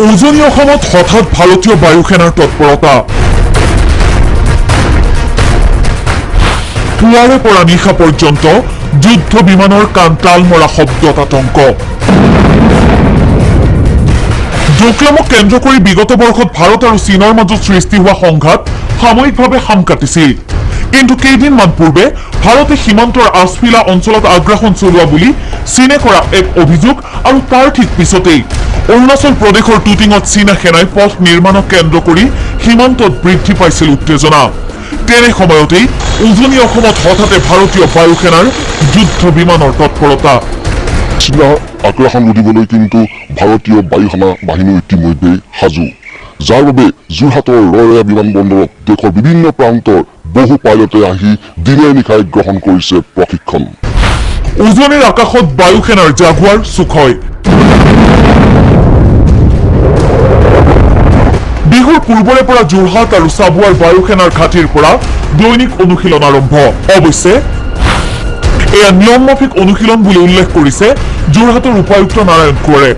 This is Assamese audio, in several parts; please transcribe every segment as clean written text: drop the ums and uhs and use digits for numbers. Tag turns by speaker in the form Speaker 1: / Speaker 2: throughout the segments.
Speaker 1: উজনি অসমত হঠাৎ ভাৰতীয় বায়ুসেনাৰ তৎপৰতা। পুৱাৰে পৰা নিশা পৰ্যন্ত যুদ্ধ বিমানৰ কাণ তাল মৰা শব্দত আতংক। ডোকলামক কেন্দ্ৰ কৰি বিগত বৰ্ষত ভাৰত আৰু চীনৰ মাজত সৃষ্টি হোৱা সংঘাত সাময়িকভাৱে শাম কাটিছিল। কিন্তু কেইদিনমান পূৰ্বে ভাৰতে সীমান্তৰ আছফিলা অঞ্চলত আগ্ৰাসন চলোৱা বুলি চীনে কৰা এক অভিযোগ আৰু তাৰ ঠিক পিছতেই অৰুণাচল প্ৰদেশৰ টুটিঙত চীনা সেনাই পথ নিৰ্মাণক কেন্দ্ৰ কৰি সীমান্তত বৃদ্ধি পাইছিল উত্তেজনা। তেনে সময়তেই উজনি অসমত হঠাতে ভাৰতীয় বায়ুসেনাৰ যুদ্ধ বিমানৰ তৎপৰতা।
Speaker 2: চীনা আগ্ৰাসন ৰুধিবলৈ কিন্তু ভাৰতীয় বায়ুসেনা বাহিনী ইতিমধ্যে সাজু, যাৰ বাবে যোৰহাটৰ ৰয়য়া বিমানবন্দৰত দেশৰ বিভিন্ন প্ৰান্তৰ বহু পাইলটে আহি দিনে নিশাই গ্ৰহণ কৰিছে প্ৰশিক্ষণ।
Speaker 1: উজনিৰ আকাশত বায়ুসেনাৰ জাগুৱাৰ সুখয়। বিহুৰ পূৰ্বৰে পৰা যোৰহাট আৰু চাবুৱাৰ বায়ুসেনাৰ ঘাটিৰ পৰা দৈনিক অনুশীলন আৰম্ভ। অৱশ্যে এয়া নিয়মমাফিক অনুশীলন বুলি উল্লেখ কৰিছে যোৰহাটৰ উপায়ুক্ত নাৰায়ণ কোঁৱৰে।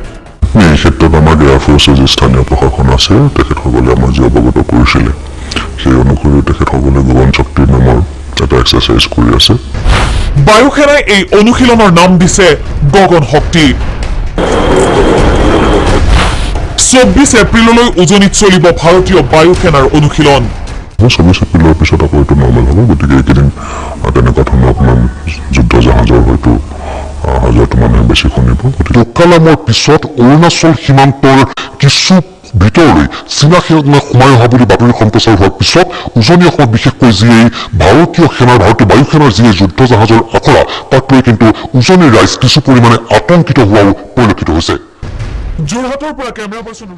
Speaker 2: এই ক্ষেত্ৰত আমাৰ এয়াৰফৰ্চৰ যি স্থানীয় প্ৰশাসন আছে তেখেতসকলে আমাৰ যি অৱগত কৰিছিলে সেই অনুসৰি তেখেতসকলে গগন শক্তি নামৰ এটা এক্সাৰচাইজ কৰি আছে।
Speaker 1: বায়ুসেনাই এই অনুশীলনৰ নাম দিছে গগন শক্তি। 24 এপ্ৰিললৈ উজনিত চলিব ভাৰতীয় বায়ুসেনাৰ অনুশীলন।
Speaker 2: 24 এপ্ৰিলৰ পিছত আকৌ এইটো নৰ্মেল হ'ব, গতিকে এইকেইদিন তেনেকুৱা ধৰণৰ অকণমান যুদ্ধ জাহাজৰ হয়তো হাজাৰটো মানুহে বেছি শুনিব। ডোকলামৰ পিছত অৰুণাচল সীমান্তৰ কিছু ভিতৰলৈ চীনা সেনা সোমাই অহা বুলি বাতৰি সম্প্ৰচাৰ হোৱাৰ পিছত উজনি অসমত বিশেষকৈ যি ভাৰতীয় বায়ুসেনাৰ যি যুদ্ধ জাহাজৰ আখৰা তাক লৈ কিন্তু উজনিৰ ৰাইজ কিছু পৰিমাণে আতংকিত হোৱাও পৰিলক্ষিত হৈছে।
Speaker 1: যোৰহাটৰ পৰা কেমেৰা পাৰ্চন